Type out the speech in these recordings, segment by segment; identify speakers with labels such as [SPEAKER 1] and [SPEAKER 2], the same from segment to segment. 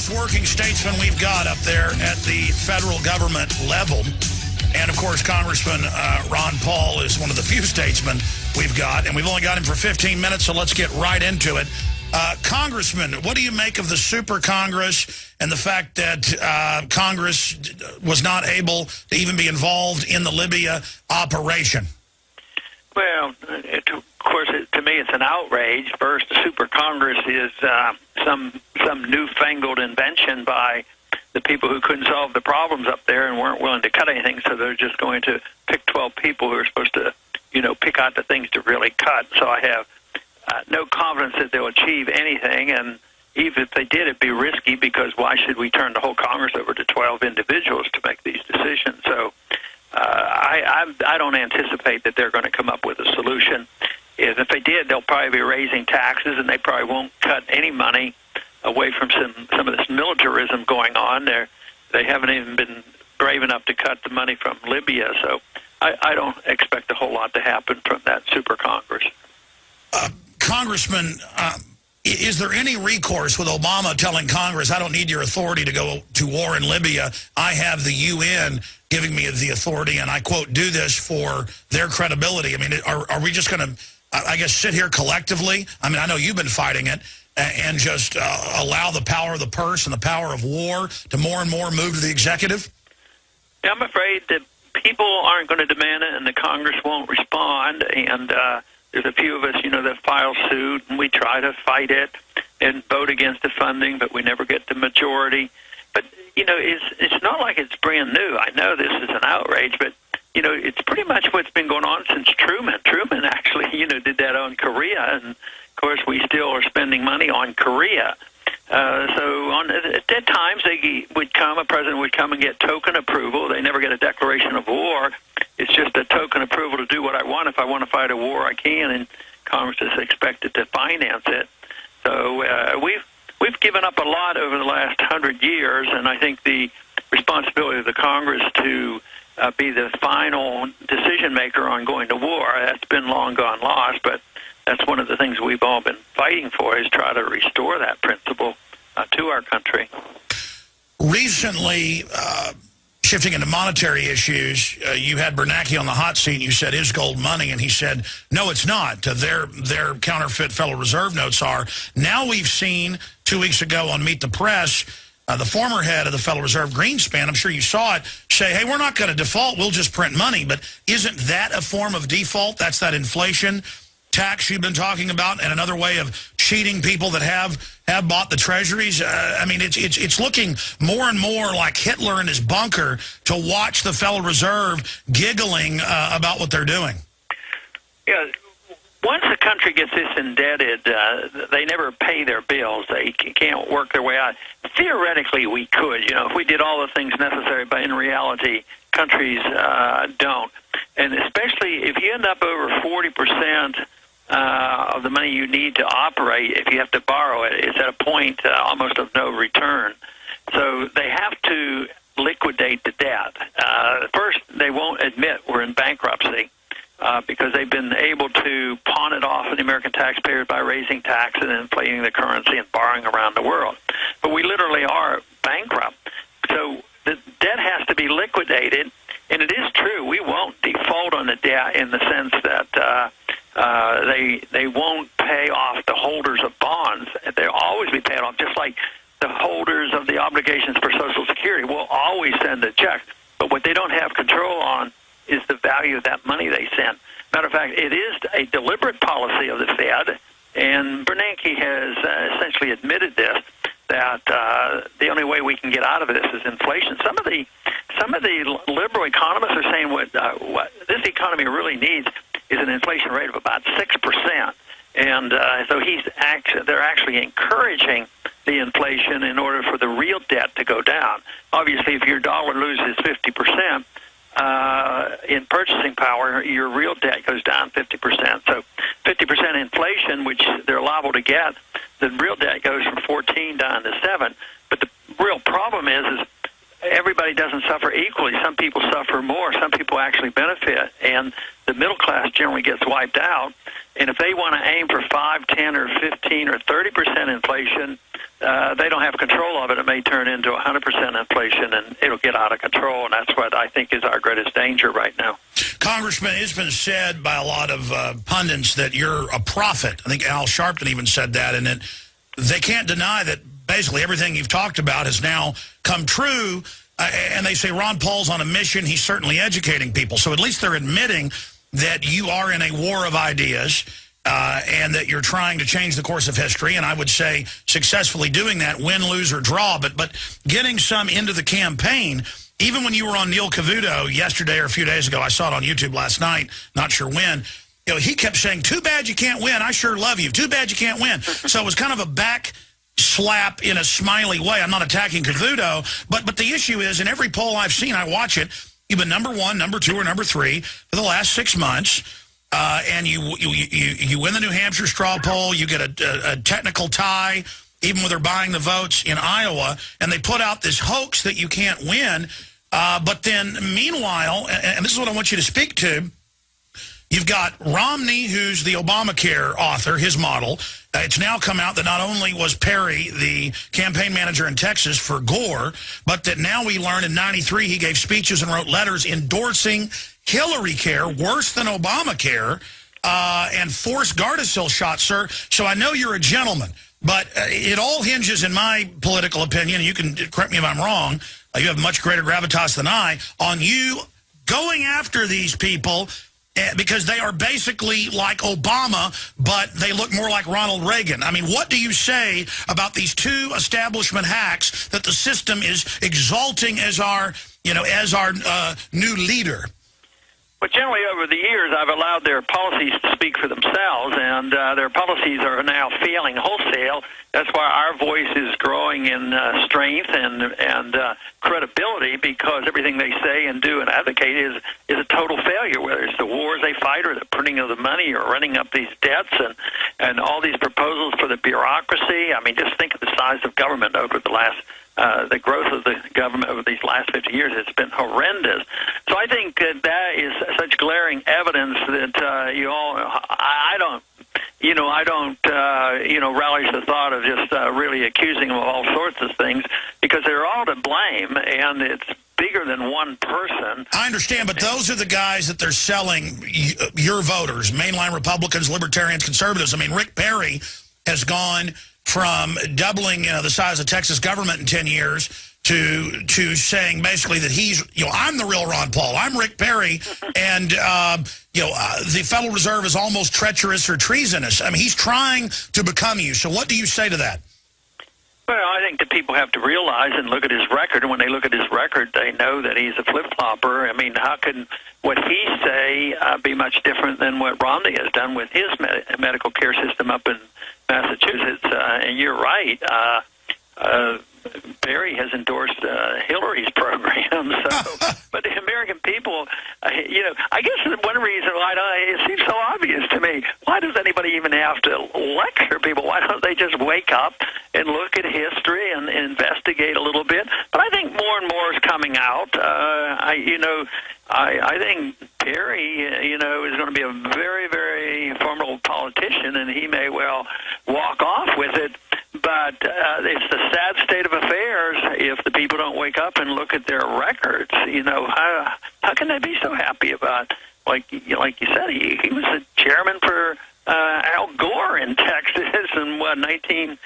[SPEAKER 1] finest working statesman we've got up there at the federal government level. And, of course, Congressman Ron Paul is one of the few statesmen we've got. And we've only got him for 15 minutes, so let's get right into it. Congressman, what do you make of the Super Congress and the fact that Congress was not able to even be involved in the Libya operation?
[SPEAKER 2] Well, of course, to me, it's an outrage. First, the Super Congress is some newfangled invention by the people who couldn't solve the problems up there and weren't willing to cut anything, so they're just going to pick 12 people who are supposed to, pick out the things to really cut. So I have no confidence that they'll achieve anything, and even if they did, it'd be risky, because why should we turn the whole Congress over to 12 individuals to make these decisions? So I don't anticipate that they're going to come up with a solution. If they did, they'll probably be raising taxes, and they probably won't cut any money away from some of this militarism going on there. They haven't even been brave enough to cut the money from Libya, so I don't expect a whole lot to happen from that Super Congress.
[SPEAKER 1] Congressman, is there any recourse with Obama telling Congress, I don't need your authority to go to war in Libya, I have the UN giving me the authority, and I, quote, do this for their credibility? I mean, are we just going to, I guess, sit here collectively? I mean, I know you've been fighting it, and just allow the power of the purse and the power of war to more and more move to the executive?
[SPEAKER 2] Yeah, I'm afraid that people aren't going to demand it, and the Congress won't respond, and there's a few of us, that file suit, and we try to fight it and vote against the funding, but we never get the majority. But, it's not like it's brand new. I know this is an outrage, but, it's pretty much what's been going on since Truman. Truman actually, did that on Korea, and, of course, we still are spending money on Korea. At times, a president would come and get token approval. They never get a declaration of war. It's just a token approval to do what I want. If I want to fight a war, I can, and Congress is expected to finance it. So we've given up a lot over the last 100 years, and I think the responsibility of the Congress to be the final decision maker on going to war, that's been long gone lost, but that's one of the things we've all been fighting for, is try to restore that principle to our country.
[SPEAKER 1] Recently, shifting into monetary issues, you had Bernanke on the hot seat, and you said, is gold money? And he said, no, it's not. Their counterfeit Federal Reserve notes are. Now we've seen 2 weeks ago on Meet the Press, the former head of the Federal Reserve, Greenspan, I'm sure you saw it, say, hey, we're not going to default, we'll just print money. But isn't that a form of default? That's that inflation tax you've been talking about, and another way of cheating people that have bought the treasuries. I mean, it's looking more and more like Hitler in his bunker to watch the Federal Reserve giggling about what they're doing.
[SPEAKER 2] Yeah, once a country gets this indebted, they never pay their bills. They can't work their way out. Theoretically, we could, if we did all the things necessary, but in reality, countries don't. And especially if you end up over 40% of the money you need to operate, if you have to borrow it, it's at a point almost of no return. So they have to liquidate the debt. First, they won't admit we're in bankruptcy because they've been able to pawn it off on the American taxpayers by raising taxes and inflating the currency and borrowing around the world. But we literally are bankrupt. So the debt has to be liquidated, and it is true, we won't default on the debt in the sense that they won't pay off the holders of bonds. They'll always be paid off, just like the holders of the obligations for Social Security will always send a check. But what they don't have control on is the value of that money they send. Matter of fact, it is a deliberate policy of the Fed, and Bernanke has essentially admitted this, that the only way we can get out of this is inflation. Some of the liberal economists are saying what this economy really needs is an inflation rate of about 6%, and so they're actually encouraging the inflation in order for the real debt to go down. Obviously, if your dollar loses 50% in purchasing power, your real debt goes down 50%. So 50% inflation, which they're liable to get, the real debt goes from 14 down to 7. But the real problem is everybody doesn't suffer equally. Some people suffer more. Some people actually benefit, and the middle class generally gets wiped out. And if they want to aim for 5, 10, or 15, or 30% inflation, they don't have control of it, it may turn into 100% inflation, and it'll get out of control, and that's what I think is our greatest danger right now.
[SPEAKER 1] Congressman, it's been said by a lot of pundits that you're a prophet. I think Al Sharpton even said that, and that they can't deny that basically everything you've talked about has now come true, and they say Ron Paul's on a mission. He's certainly educating people. So at least they're admitting that you are in a war of ideas, and that you're trying to change the course of history, and I would say successfully doing that, win, lose, or draw. But getting some into the campaign, even when you were on Neil Cavuto yesterday or a few days ago, I saw it on YouTube last night, not sure when, you know, he kept saying, too bad you can't win. I sure love you. Too bad you can't win. So it was kind of a back slap in a smiley way. I'm not attacking Cavuto, but the issue is, in every poll I've seen, I watch it, you've been number 1, number 2, or number 3 for the last 6 months. And you win the New Hampshire straw poll. You get a technical tie, even with her buying the votes in Iowa. And they put out this hoax that you can't win. But then, meanwhile, and this is what I want you to speak to, you've got Romney, who's the Obamacare author, his model. It's now come out that not only was Perry the campaign manager in Texas for Gore, but that now we learn in '93 he gave speeches and wrote letters endorsing Hillary Care, worse than Obamacare, and forced Gardasil shots, sir. So I know you're a gentleman, but it all hinges, in my political opinion, and you can correct me if I'm wrong, you have much greater gravitas than I, on you going after these people because they are basically like Obama, but they look more like Ronald Reagan. I mean, what do you say about these two establishment hacks that the system is exalting as our, new leader?
[SPEAKER 2] But generally, over the years, I've allowed their policies to speak for themselves, and their policies are now failing wholesale. That's why our voice is growing in strength and credibility, because everything they say and do and advocate is a total failure, whether it's the wars they fight or the printing of the money or running up these debts and all these proposals for the bureaucracy. I mean, just think of the size of government over the last the growth of the government over these last 50 years. It's been horrendous. So I think that is such glaring evidence that I don't relish the thought of just really accusing them of all sorts of things, because they're all to blame, and it's bigger than one person. I understand,
[SPEAKER 1] but those are the guys that they're selling your voters, mainline Republicans, libertarians, conservatives. I mean, Rick Perry has gone from doubling the size of Texas government in 10 years to saying basically that he's, I'm the real Ron Paul. I'm Rick Perry, and, the Federal Reserve is almost treacherous or treasonous. I mean, he's trying to become you. So what do you say to that?
[SPEAKER 2] Well, I think that people have to realize and look at his record, and when they look at his record, they know that he's a flip-flopper. I mean, how can what he say be much different than what Romney has done with his medical care system up in Massachusetts? And you're right. Barry has endorsed Hillary's program. So, but the American people, I guess one reason why it seems so obvious to me. Why does anybody even have to lecture people? Why don't they just wake up and look at history and investigate a little bit? But I think more and more is coming out. I think Perry, is going to be a very, very formidable politician, and he may well walk off with it. But it's the sad state of affairs if the people don't wake up and look at their records. How can they be so happy about, like you said, he was the chairman for Al Gore in Texas in, 1980,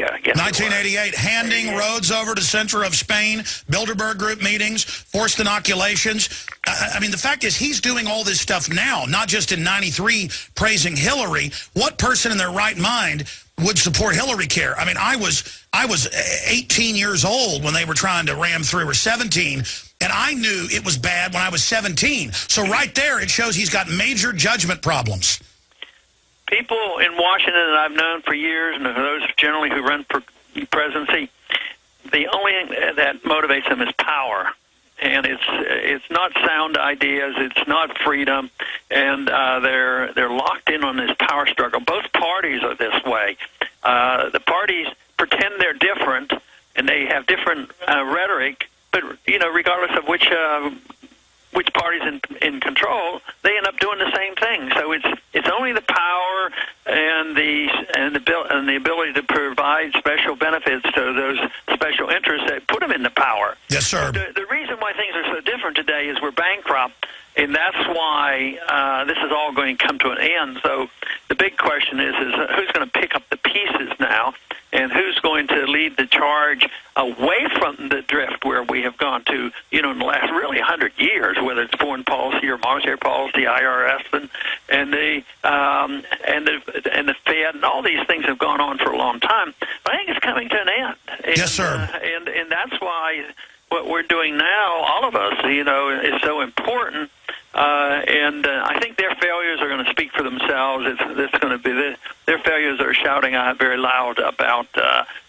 [SPEAKER 2] I guess.
[SPEAKER 1] 1988, handing roads over to center of Spain, Bilderberg Group meetings, forced inoculations. I mean, the fact is he's doing all this stuff now, not just in 93 praising Hillary. What person in their right mind would support Hillary Care? I mean, I was 18 years old when they were trying to ram through, or 17, and I knew it was bad when I was 17. So right there, it shows he's got major judgment problems.
[SPEAKER 2] People in Washington that I've known for years, and those generally who run for presidency, the only thing that motivates them is power. And it's not sound ideas, it's not freedom, and they're locked in on this power struggle. Both parties are this way. The parties pretend they're different, and they have different rhetoric, but regardless of which which party's in control, they end up doing the same thing. So it's only the power and the ability to provide special benefits to those special interests that put them in the power.
[SPEAKER 1] Yes, sir.
[SPEAKER 2] The reason why things are so different today is we're bankrupt, and that's why this is all going to come to an end. So the big question is who's going to pick up the pieces now, and who's going to lead the charge away from the drift where we have gone to, in the last really 100 years, whether it's foreign policy or monetary policy, IRS, and the Fed, and all these things have gone on for a long time. But I think it's coming to an end. And,
[SPEAKER 1] yes, sir.
[SPEAKER 2] And that's why what we're doing now, all of us, is so important. And I think their failures are going to speak for themselves. It's going to be their failures are shouting out very loud about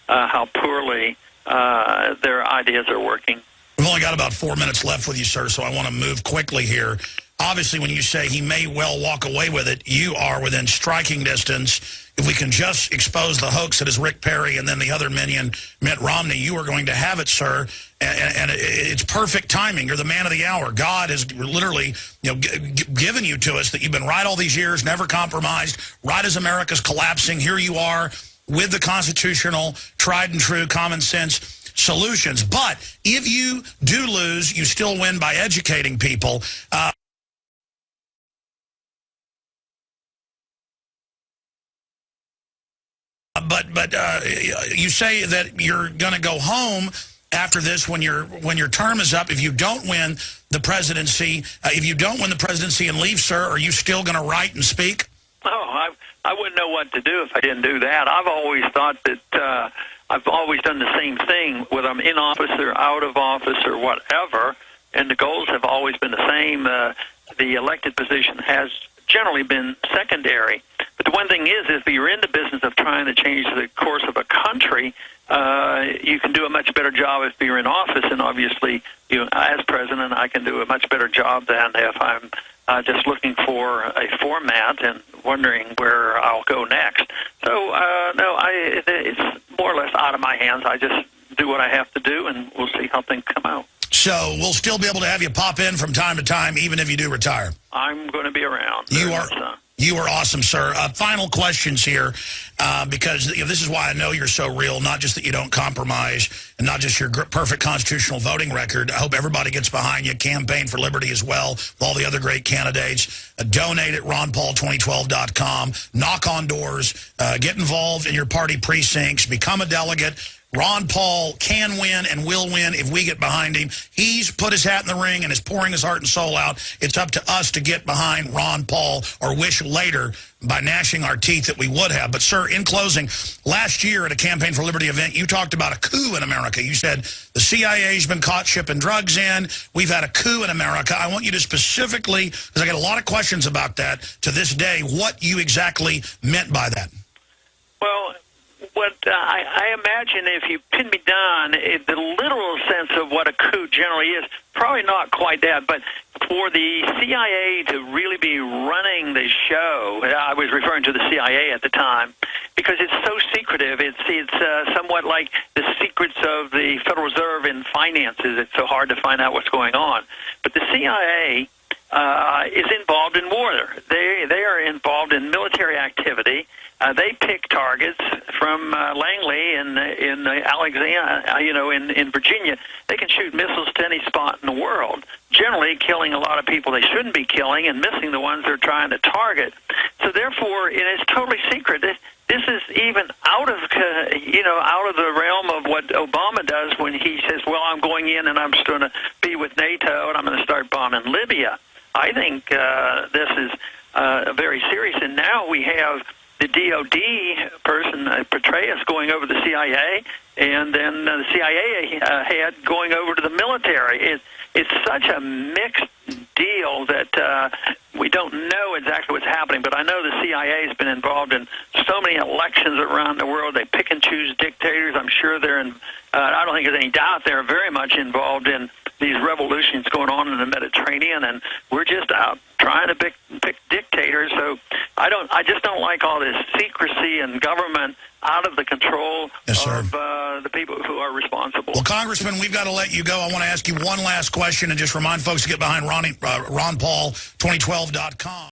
[SPEAKER 2] how poorly their ideas are working.
[SPEAKER 1] We've only got about 4 minutes left with you, sir, so I want to move quickly here. Obviously, when you say he may well walk away with it, you are within striking distance. If we can just expose the hoax that is Rick Perry and then the other minion, Mitt Romney, you are going to have it, sir. And it's perfect timing. You're the man of the hour. God has literally, given you to us that you've been right all these years, never compromised. Right as America's collapsing, here you are with the constitutional, tried and true, common sense solutions. But if you do lose, you still win by educating people. But you say that you're going to go home after this when your term is up. If you don't win the presidency, and leave, sir, are you still going to write and speak?
[SPEAKER 2] Oh, I wouldn't know what to do if I didn't do that. I've always thought that I've always done the same thing, whether I'm in office or out of office or whatever, and the goals have always been the same. The elected position has generally been secondary. But the one thing is if you're in the business of trying to change the course of a country, you can do a much better job if you're in office. And obviously, as president, I can do a much better job than if I'm just looking for a format and wondering where I'll go next. So, no, it's more or less out of my hands. I just do what I have to do, and we'll see how things come out.
[SPEAKER 1] So we'll still be able to have you pop in from time to time, even if you do retire.
[SPEAKER 2] I'm going to be around.
[SPEAKER 1] You are awesome, sir. Final questions here, because this is why I know you're so real, not just that you don't compromise, and not just your perfect constitutional voting record. I hope everybody gets behind you. Campaign for Liberty as well, with all the other great candidates. Donate at ronpaul2012.com. Knock on doors. Get involved in your party precincts. Become a delegate. Ron Paul can win and will win if we get behind him. He's put his hat in the ring and is pouring his heart and soul out. It's up to us to get behind Ron Paul, or wish later by gnashing our teeth that we would have. But, sir, in closing, last year at a Campaign for Liberty event, you talked about a coup in America. You said the CIA's been caught shipping drugs in. We've had a coup in America. I want you to specifically, because I get a lot of questions about that to this day, what you exactly meant by that.
[SPEAKER 2] Well, what I imagine, if you pin me down, the literal sense of what a coup generally is, probably not quite that, but for the CIA to really be running the show, I was referring to the CIA at the time, because it's so secretive. It's somewhat like the secrets of the Federal Reserve in finances. It's so hard to find out what's going on. But the CIA is involved in war. They are involved in military activity. They pick targets from Langley in Alexandria, in Virginia. They can shoot missiles to any spot in the world, generally killing a lot of people they shouldn't be killing and missing the ones they're trying to target. So therefore, it's totally secret. This is even out of the realm of what Obama does when he says, well, I'm going in and I'm just going to be with NATO and I'm going to start bombing Libya. I think this is very serious. And now we have the DOD person, Petraeus, going over to the CIA, and then the CIA head going over to the military. It's such a mixed deal that we don't know exactly what's happening, but I know the CIA has been involved in so many elections around the world. They pick and choose dictators. I'm sure they're in, I don't think there's any doubt they're very much involved in these revolutions going on in the Mediterranean. Iranian, and we're just out trying to pick dictators. So I just don't like all this secrecy and government out of the control of the people who are responsible.
[SPEAKER 1] Well, Congressman, we've got to let you go. I want to ask you one last question and just remind folks to get behind RonPaul2012.com.